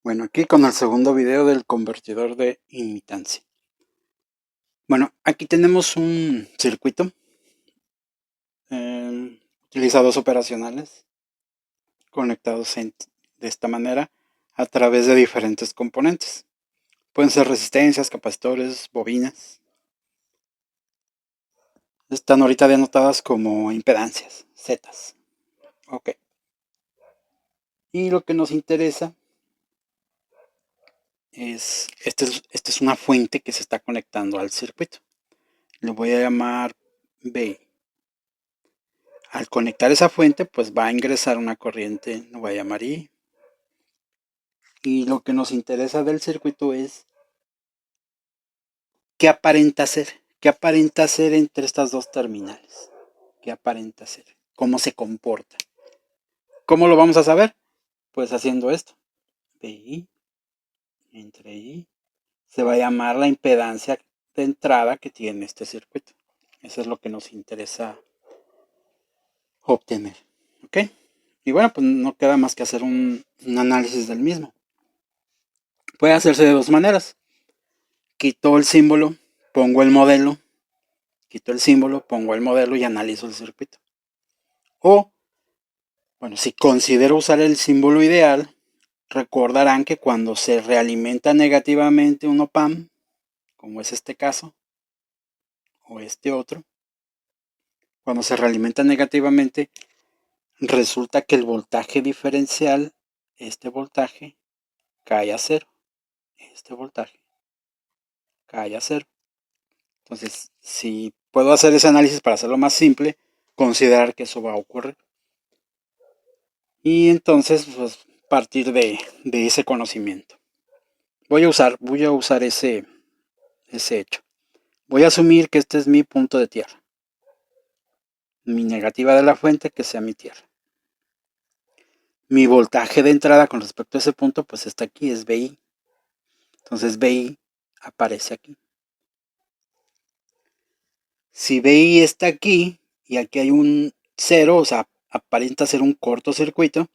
Bueno, aquí con el segundo video del convertidor de imitancia. Bueno, aquí tenemos un circuito. Utiliza dos operacionales conectados de esta manera a través de diferentes componentes. Pueden ser resistencias, capacitores, bobinas. Están ahorita denotadas como impedancias, zetas. Ok. Y lo que nos interesa es, esta es una fuente que se está conectando al circuito. Le voy a llamar B. Al conectar esa fuente, pues va a ingresar una corriente, lo voy a llamar I. Y lo que nos interesa del circuito es qué aparenta ser. ¿Qué aparenta ser entre estas dos terminales? ¿Qué aparenta ser? ¿Cómo se comporta? ¿Cómo lo vamos a saber? Pues haciendo esto. PI entre I. Se va a llamar la impedancia de entrada que tiene este circuito. Eso es lo que nos interesa obtener. ¿Ok? Y bueno, pues no queda más que hacer un análisis del mismo. Puede hacerse de dos maneras. Quito el símbolo, pongo el modelo, quito el símbolo, pongo el modelo y analizo el circuito. O, bueno, si considero usar el símbolo ideal, recordarán que cuando se realimenta negativamente un op-amp, como es este caso, o este otro, cuando se realimenta negativamente, resulta que el voltaje diferencial, este voltaje, cae a cero. Este voltaje cae a cero. Entonces, si puedo hacer ese análisis para hacerlo más simple, considerar que eso va a ocurrir. Y entonces, pues, partir de ese conocimiento. Voy a usar ese hecho. Voy a asumir que este es mi punto de tierra. Mi negativa de la fuente que sea mi tierra. Mi voltaje de entrada con respecto a ese punto, pues está aquí, es VI. Entonces VI aparece aquí. Si VI está aquí y aquí hay un 0, o sea, aparenta ser un cortocircuito,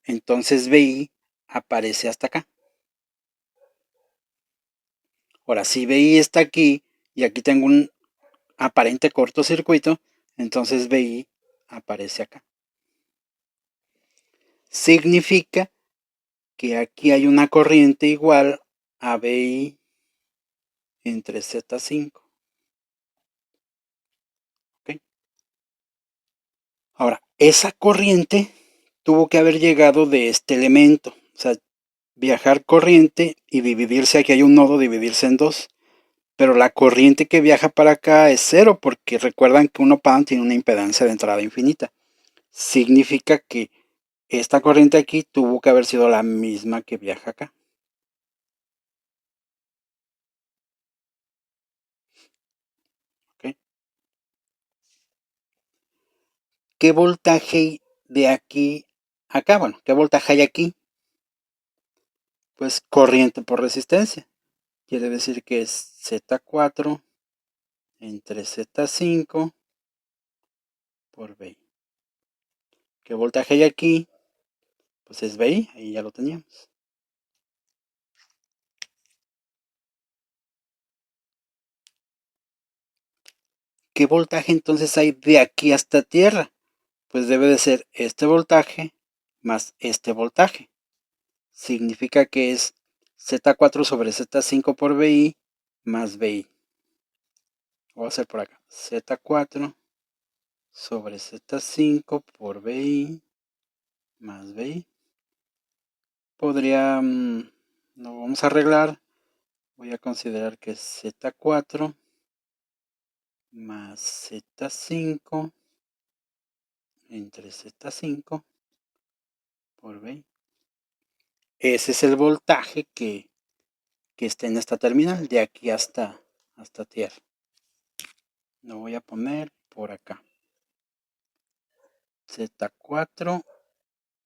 entonces VI aparece hasta acá. Ahora, si VI está aquí y aquí tengo un aparente cortocircuito, entonces VI aparece acá. Significa que aquí hay una corriente igual a VI entre Z5. ¿Okay? Ahora, esa corriente tuvo que haber llegado de este elemento. O sea, viajar corriente y dividirse, aquí hay un nodo, dividirse en dos. Pero la corriente que viaja para acá es cero, porque recuerdan que un op-amp tiene una impedancia de entrada infinita. Significa que esta corriente aquí tuvo que haber sido la misma que viaja acá. ¿Okay? ¿Qué voltaje de aquí a acá? Bueno, ¿qué voltaje hay aquí? Pues corriente por resistencia. Quiere decir que es Z4 entre Z5 por VI. ¿Qué voltaje hay aquí? Pues es VI, ahí ya lo teníamos. ¿Qué voltaje entonces hay de aquí hasta tierra? Pues debe de ser este voltaje más este voltaje. Significa que es Z4 sobre Z5 por VI más VI. Voy a hacer por acá. Z4 sobre Z5 por VI más VI. Podría, lo vamos a arreglar. Voy a considerar que es Z4 más Z5 entre Z5 por VI. Ese es el voltaje que está en esta terminal, de aquí hasta tierra. Lo voy a poner por acá. Z4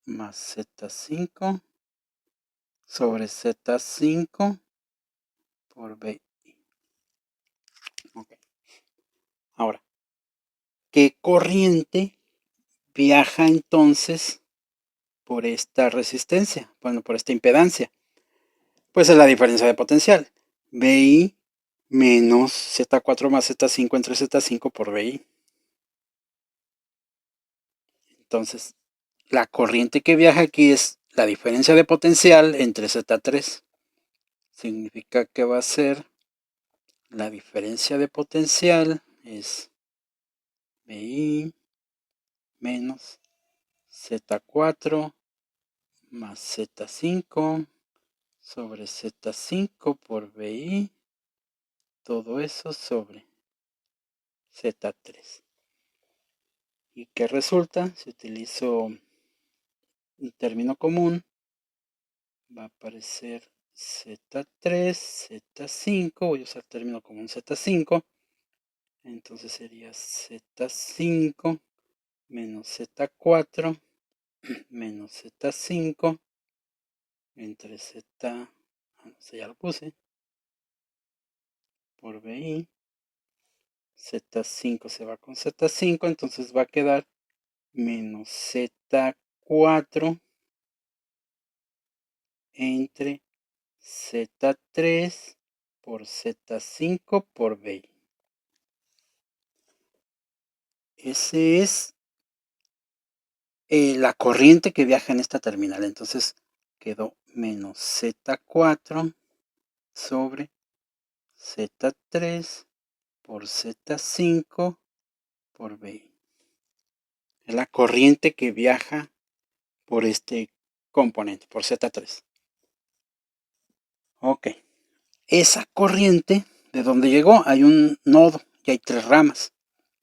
más Z5 sobre Z5 por VI. Okay. Ahora, ¿qué corriente viaja entonces por esta resistencia? Bueno, por esta impedancia. Pues es la diferencia de potencial. BI menos Z4 más Z5 entre Z5 por BI. Entonces, la corriente que viaja aquí es la diferencia de potencial entre Z3. Significa que va a ser la diferencia de potencial es BI menos Z4 más Z5 sobre Z5 por BI, todo eso sobre Z3. ¿Y qué resulta? Si utilizo un término común, va a aparecer Z3, Z5, voy a usar el término común Z5, entonces sería Z5 menos Z4 menos Z5 entre Z, no sé, ya lo puse, por BI, Z5 se va con Z5, entonces va a quedar menos Z4 entre Z3 por Z5 por BI. Ese es la corriente que viaja en esta terminal. Entonces quedó menos Z4 sobre Z3 por Z5 por BI. Es la corriente que viaja por este componente, por Z3. Ok. Esa corriente, ¿de dónde llegó? Hay un nodo y hay 3 ramas.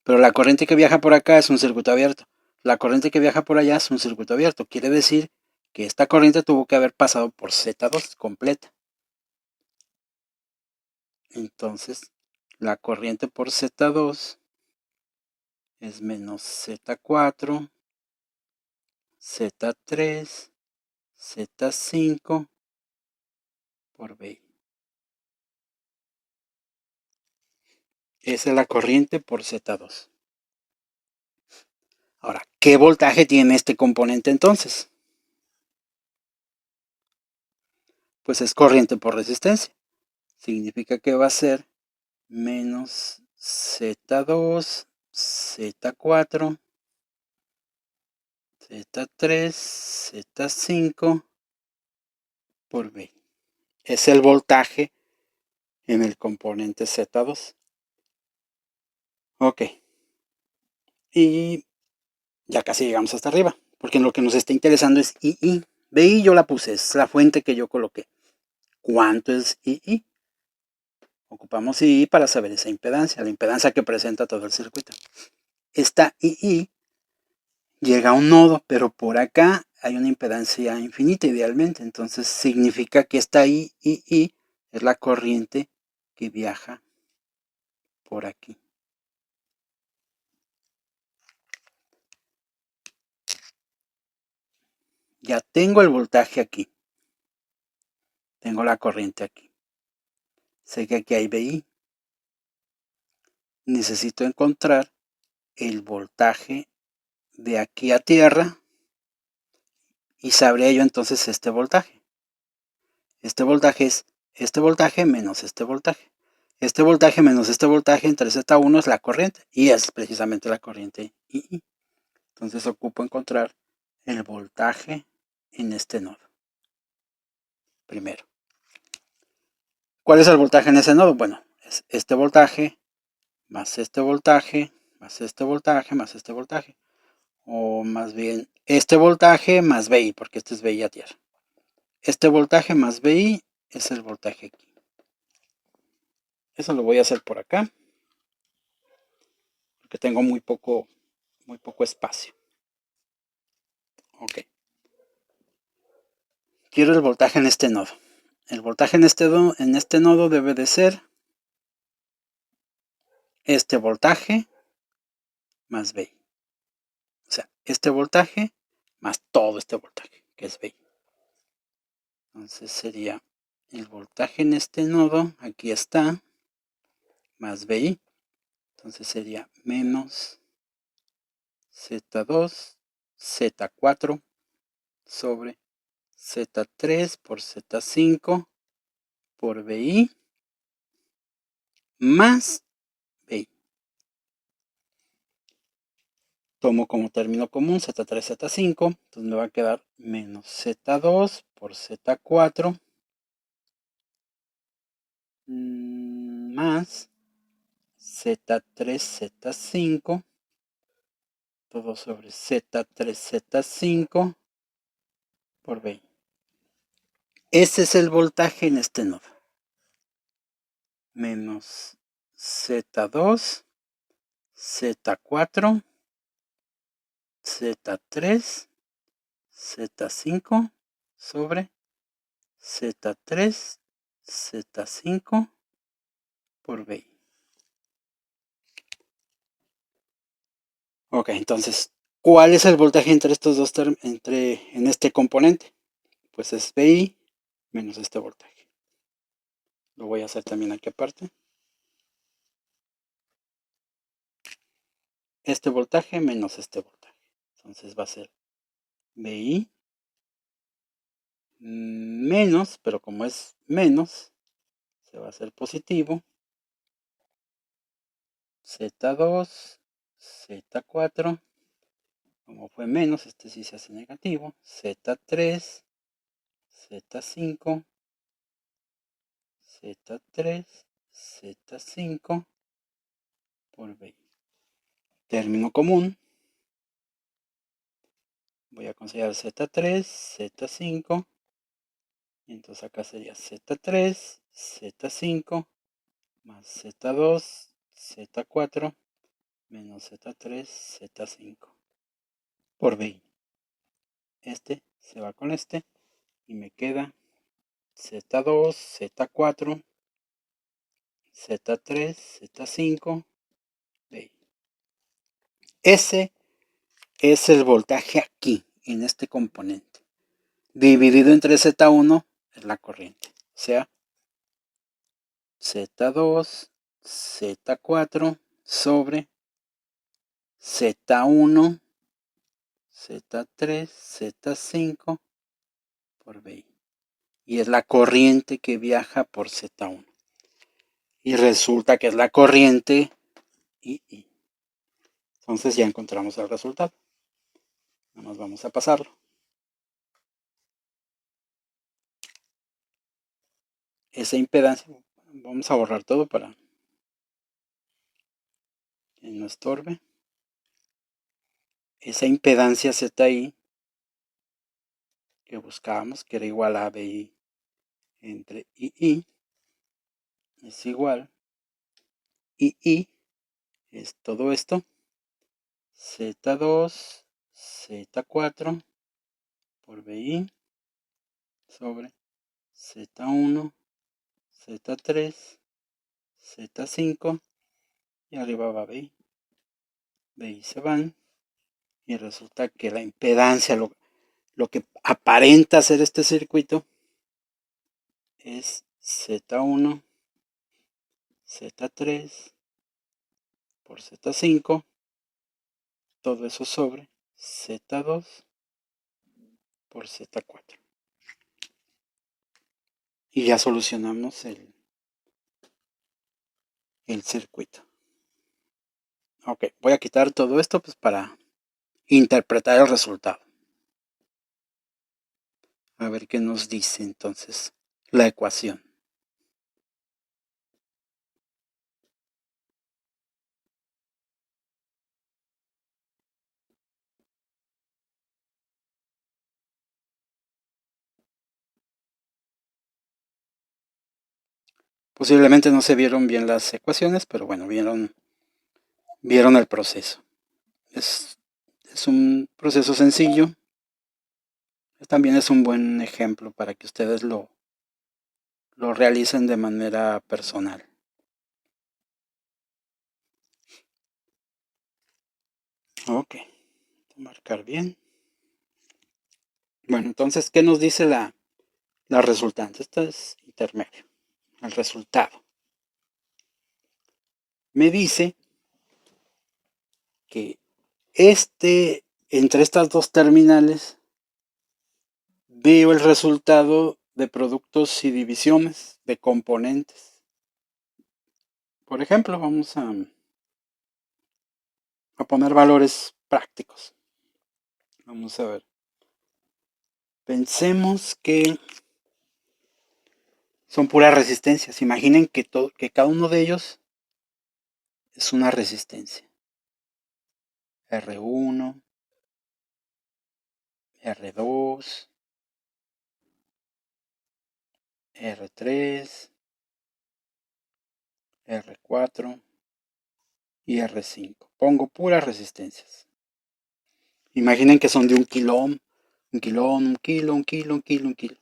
Pero la corriente que viaja por acá es un circuito abierto. La corriente que viaja por allá es un circuito abierto. Quiere decir que esta corriente tuvo que haber pasado por Z2 completa. Entonces, la corriente por Z2 es menos Z4, Z3, Z5 por BI. Esa es la corriente por Z2. Ahora, ¿qué voltaje tiene este componente entonces? Pues es corriente por resistencia. Significa que va a ser menos Z2, Z4, Z3, Z5 por B. Es el voltaje en el componente Z2. Ok. Y ya casi llegamos hasta arriba, porque lo que nos está interesando es II. BI yo la puse, es la fuente que yo coloqué. ¿Cuánto es II? Ocupamos II para saber esa impedancia, la impedancia que presenta todo el circuito. Esta II llega a un nodo, pero por acá hay una impedancia infinita idealmente. Entonces significa que esta II es la corriente que viaja por aquí. Ya tengo el voltaje aquí. Tengo la corriente aquí. Sé que aquí hay BI. Necesito encontrar el voltaje de aquí a tierra y sabría yo entonces este voltaje. Este voltaje es este voltaje menos este voltaje. Este voltaje menos este voltaje entre Z1 es la corriente y es precisamente la corriente II. Entonces ocupo encontrar el voltaje en este nodo. Primero. ¿Cuál es el voltaje en ese nodo? Bueno, es este voltaje más este voltaje más este voltaje más este voltaje. O más bien este voltaje más BI, porque este es BI a tierra. Este voltaje más BI es el voltaje aquí. Eso lo voy a hacer por acá, porque tengo muy poco espacio. Ok. Quiero el voltaje en este nodo. El voltaje en este nodo debe de ser este voltaje más BI. O sea, este voltaje más todo este voltaje, que es BI. Entonces sería el voltaje en este nodo, aquí está, más BI. Entonces sería menos Z2, Z4 sobre Z3 por Z5 por BI más BI. Tomo como término común Z3, Z5, entonces me va a quedar menos Z2 por Z4 más Z3, Z5, todo sobre Z3, Z5 por BI. Ese es el voltaje en este nodo. Menos Z2, Z4, Z3, Z5 sobre Z3, Z5 por BI. Ok, entonces, ¿cuál es el voltaje entre estos dos en este componente? Pues es BI menos este voltaje. Lo voy a hacer también aquí aparte. Este voltaje menos este voltaje. Entonces va a ser BI menos, pero como es menos, se va a hacer positivo. Z2, Z4, como fue menos, este sí se hace negativo. Z3, Z5, Z3, Z5 por BI. Término común. Voy a considerar Z3, Z5. Entonces acá sería Z3, Z5 más Z2, Z4 menos Z3, Z5 por BI. Este se va con este y me queda Z2, Z4, Z3, Z5, BI. Ese es el voltaje aquí, en este componente. Dividido entre Z1 es la corriente. O sea, Z2, Z4 sobre Z1, Z3, Z5 por BI. Y es la corriente que viaja por Z1. Y resulta que es la corriente II. Entonces ya encontramos el resultado. Nada más vamos a pasarlo. Esa impedancia, vamos a borrar todo para que no estorbe. Esa impedancia ZI que buscábamos, que era igual a BI entre II, es igual. II es todo esto. Z2, Z4 por BI sobre Z1, Z3, Z5 y arriba va BI. BI se van y resulta que la impedancia, lo que aparenta ser este circuito, es Z1, Z3 por Z5, todo eso sobre Z2 por Z4. Y ya solucionamos el circuito. Ok, voy a quitar todo esto pues para interpretar el resultado. A ver qué nos dice entonces la ecuación. Posiblemente no se vieron bien las ecuaciones, pero bueno, vieron el proceso. Es un proceso sencillo. También es un buen ejemplo para que ustedes lo realicen de manera personal. Ok, marcar bien. Bueno, entonces, ¿qué nos dice la resultante? Esto es intermedio, el resultado. Me dice que entre estas dos terminales veo el resultado de productos y divisiones de componentes. Por ejemplo, vamos a poner valores prácticos. Vamos a ver. Pensemos que son puras resistencias. Imaginen que cada uno de ellos es una resistencia. R1, R2, R3, R4 y R5. Pongo puras resistencias. Imaginen que son de un kilón, un kilón, un kilo, un kilo, un kilo, un kilo.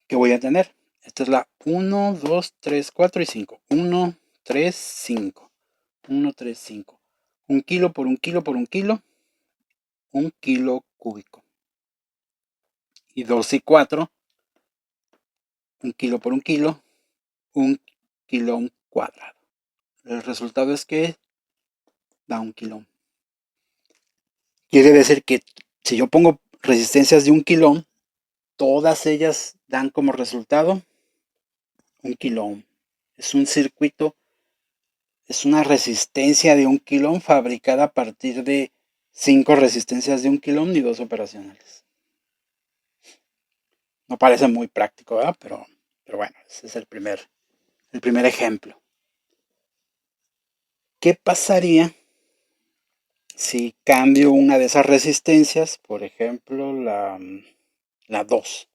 ¿Qué voy a tener? Esta es la 1, 2, 3, 4 y 5. 1, 3, 5. 1, 3, 5. Un kilo por un kilo por un kilo cúbico. Y 2 y 4, un kilo por un kilo cuadrado. El resultado es que da un kilón. Quiere decir que si yo pongo resistencias de un kilón, todas ellas dan como resultado un kilón. Es un circuito, es una resistencia de un kilón fabricada a partir de 5 resistencias de un kilón y 2 operacionales. No parece muy práctico, ¿verdad? Pero bueno, ese es el primer ejemplo. ¿Qué pasaría si cambio una de esas resistencias? Por ejemplo, la 2.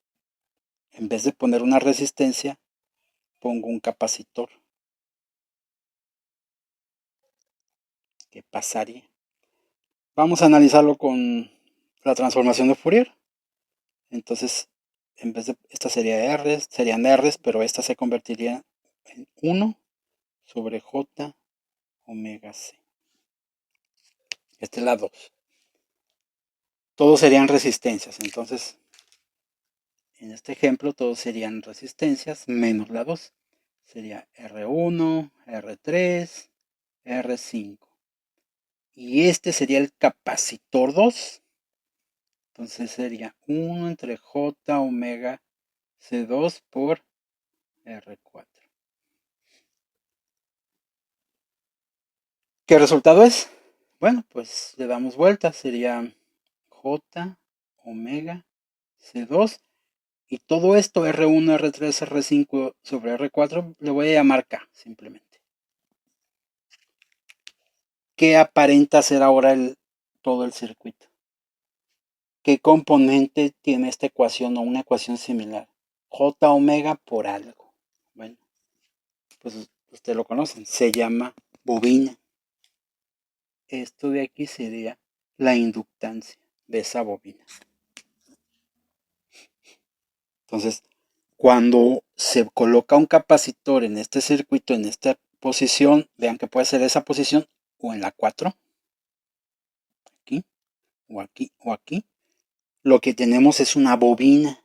En vez de poner una resistencia, pongo un capacitor. ¿Qué pasaría? Vamos a analizarlo con la transformación de Fourier. Entonces, en vez de esta serían R's, pero esta se convertiría en 1 sobre J omega C. Esta es la 2. Todos serían resistencias. Entonces, en este ejemplo, todos serían resistencias menos la 2. Sería R1, R3, R5. Y este sería el capacitor 2. Entonces sería 1 entre J omega C2 por R4. ¿Qué resultado es? Bueno, pues le damos vuelta. Sería J omega C2. Y todo esto R1, R3, R5 sobre R4 le voy a llamar K simplemente. ¿Qué aparenta ser ahora todo el circuito? ¿Qué componente tiene esta ecuación o una ecuación similar? J omega por algo. Bueno, pues ustedes lo conocen, se llama bobina. Esto de aquí sería la inductancia de esa bobina. Entonces, cuando se coloca un capacitor en este circuito, en esta posición, vean que puede ser esa posición o en la 4, aquí, o aquí, o aquí, lo que tenemos es una bobina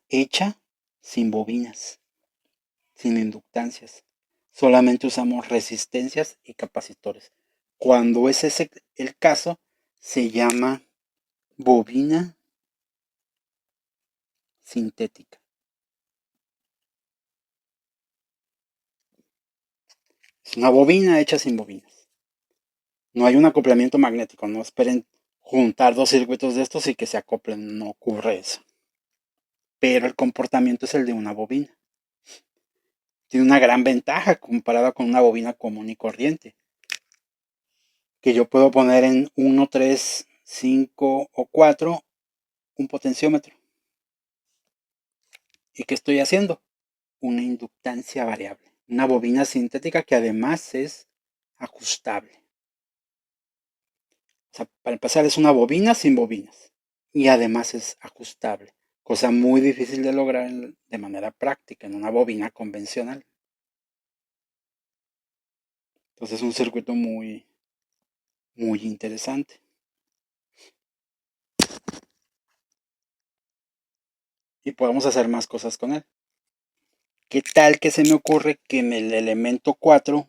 hecha sin bobinas, sin inductancias. Solamente usamos resistencias y capacitores. Cuando es ese el caso, se llama bobina sintética. Es una bobina hecha sin bobinas. No hay un acoplamiento magnético. No esperen juntar dos circuitos de estos y que se acoplen. No ocurre eso. Pero el comportamiento es el de una bobina. Tiene una gran ventaja comparada con una bobina común y corriente, que yo puedo poner en 1, 3, 5 o 4 un potenciómetro. ¿Y qué estoy haciendo? Una inductancia variable. Una bobina sintética que además es ajustable. O sea, para empezar es una bobina sin bobinas. Y además es ajustable. Cosa muy difícil de lograr de manera práctica en una bobina convencional. Entonces es un circuito muy, muy interesante. Y podemos hacer más cosas con él. ¿Qué tal que se me ocurre que en el elemento 4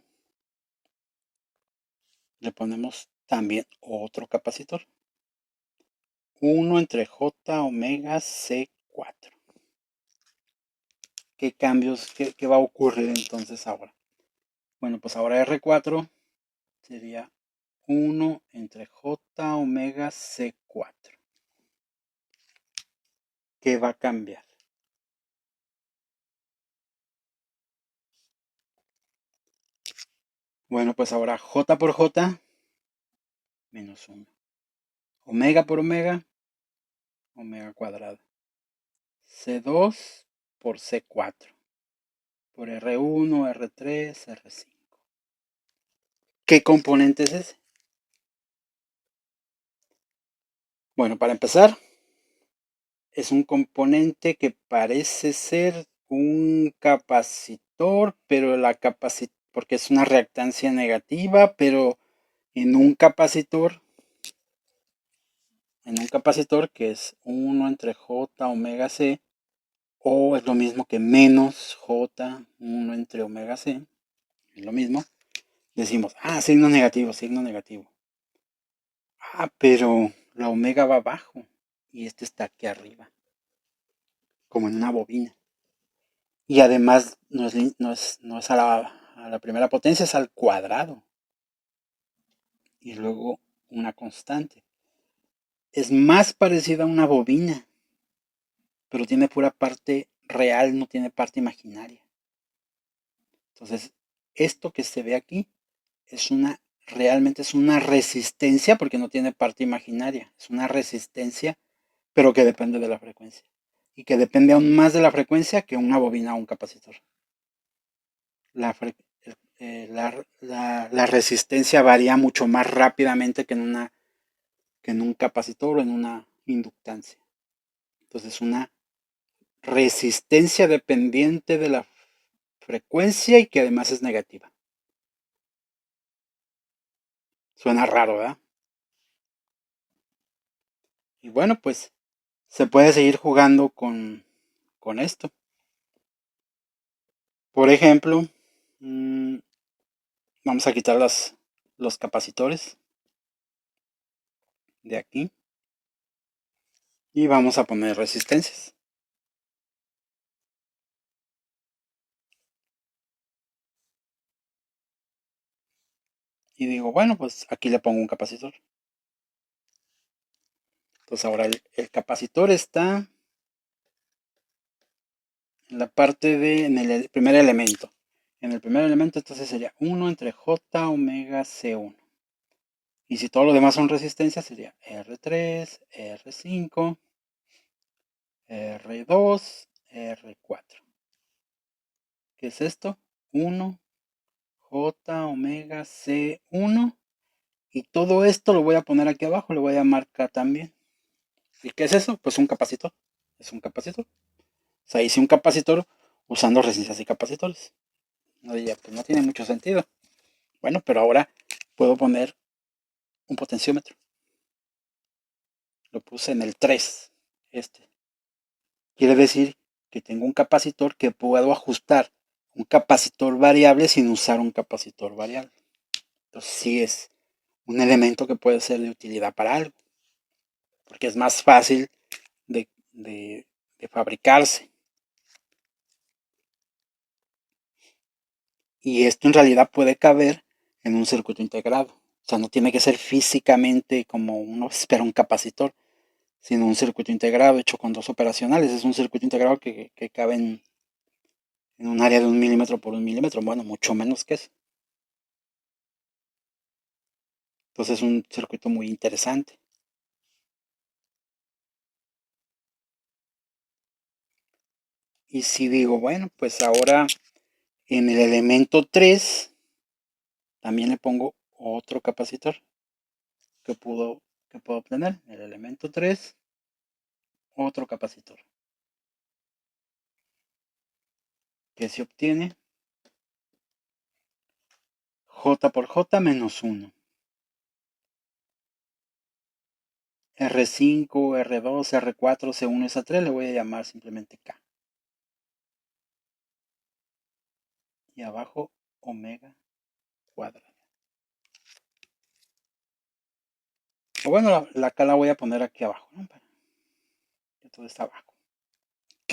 le ponemos también otro capacitor? 1 entre J omega C4. R4. ¿Qué cambios, qué va a ocurrir entonces ahora? Bueno, pues ahora R4 sería 1 entre J omega C4. ¿Qué va a cambiar? Bueno, pues ahora J por J menos 1. Omega por omega, omega cuadrado. C2 por C4. Por R1, R3, R5. ¿Qué componente es ese? Bueno, para empezar, es un componente que parece ser un capacitor, pero porque es una reactancia negativa, pero en un capacitor, que es 1 entre J omega C, o es lo mismo que menos J 1 entre omega C, es lo mismo, decimos, signo negativo, signo negativo. Pero la omega va abajo y este está aquí arriba, como en una bobina. Y además no es a la primera potencia, es al cuadrado. Y luego una constante. Es más parecida a una bobina, pero tiene pura parte real, no tiene parte imaginaria. Entonces, esto que se ve aquí realmente es una resistencia, porque no tiene parte imaginaria. Es una resistencia, pero que depende de la frecuencia. Y que depende aún más de la frecuencia que una bobina o un capacitor. La, la resistencia varía mucho más rápidamente que en un capacitor o en una inductancia. Entonces, una resistencia dependiente de la frecuencia y que además es negativa. Suena raro, ¿verdad? Y bueno, pues se puede seguir jugando con esto. Por ejemplo, vamos a quitar los capacitores de aquí y vamos a poner resistencias. Y digo, bueno, pues aquí le pongo un capacitor. Entonces ahora el capacitor está en la parte en el primer elemento. En el primer elemento entonces sería 1 entre J omega C1. Y si todo lo demás son resistencias sería R3, R5, R2, R4. ¿Qué es esto? 1 J omega C1. Y todo esto lo voy a poner aquí abajo, lo voy a llamar K también. ¿Y qué es eso? Pues un capacitor. Es un capacitor. O sea, hice un capacitor usando resistencias y capacitores. No diría, pues no tiene mucho sentido. Bueno, pero ahora puedo poner un potenciómetro. Lo puse en el 3. Este. Quiere decir que tengo un capacitor que puedo ajustar. Un capacitor variable sin usar un capacitor variable. Entonces sí es un elemento que puede ser de utilidad para algo. Porque es más fácil de fabricarse. Y esto en realidad puede caber en un circuito integrado. O sea, no tiene que ser físicamente como uno espera un capacitor, sino un circuito integrado hecho con dos operacionales. Es un circuito integrado que cabe en un área de 1 milímetro por 1 milímetro. Bueno, mucho menos que eso. Entonces es un circuito muy interesante. Y si digo, bueno, pues ahora en el elemento 3 también le pongo otro capacitor que puedo obtener. En el elemento 3, otro capacitor. Que se obtiene J por J menos 1. R5, R2, R4, C1 y C3 le voy a llamar simplemente K. Y abajo omega cuadrado. O bueno, la K la voy a poner aquí abajo, ¿no? Que todo está abajo.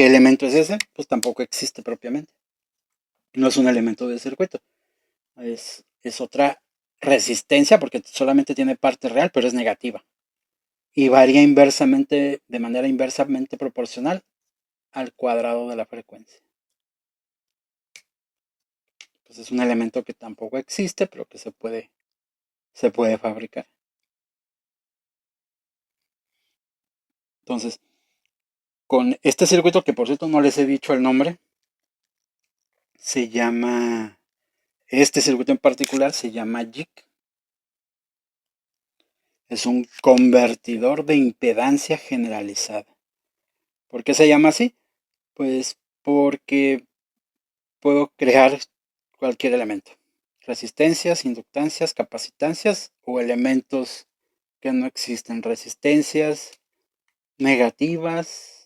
¿qué elemento es ese? Pues tampoco existe propiamente. No es un elemento del circuito. Es otra resistencia porque solamente tiene parte real, pero es negativa. Y varía inversamente, de manera inversamente proporcional al cuadrado de la frecuencia. Pues es un elemento que tampoco existe, pero que se puede fabricar. Entonces, con este circuito, que por cierto no les he dicho el nombre, este circuito en particular se llama JIC. Es un convertidor de impedancia generalizada. ¿Por qué se llama así? Pues porque puedo crear cualquier elemento. Resistencias, inductancias, capacitancias o elementos que no existen. Resistencias negativas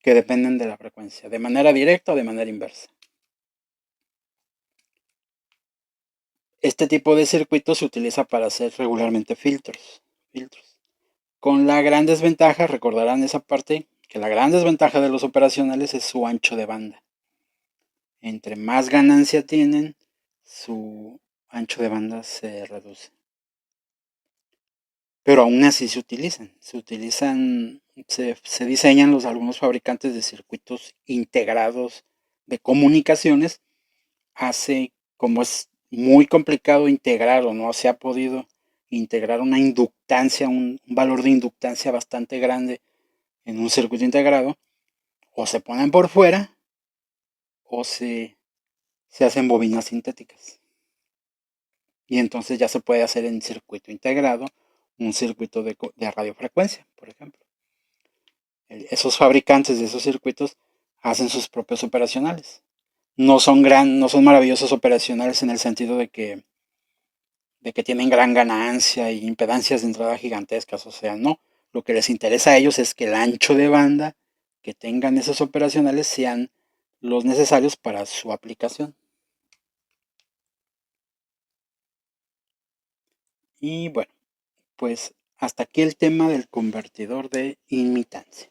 que dependen de la frecuencia, de manera directa o de manera inversa. Este tipo de circuito se utiliza para hacer regularmente filtros. Con la gran desventaja, recordarán esa parte, que la gran desventaja de los operacionales es su ancho de banda. Entre más ganancia tienen, su ancho de banda se reduce. Pero aún así se diseñan algunos fabricantes de circuitos integrados de comunicaciones. Como es muy complicado integrar o no se ha podido integrar una inductancia, un valor de inductancia bastante grande en un circuito integrado, o se ponen por fuera o se hacen bobinas sintéticas. Y entonces ya se puede hacer en circuito integrado un circuito de radiofrecuencia, por ejemplo. Esos fabricantes de esos circuitos hacen sus propios operacionales. No son maravillosos operacionales en el sentido de que tienen gran ganancia y impedancias de entrada gigantescas, o sea, no. Lo que les interesa a ellos es que el ancho de banda que tengan esos operacionales sean los necesarios para su aplicación. Y bueno, pues hasta aquí el tema del convertidor de imitancia.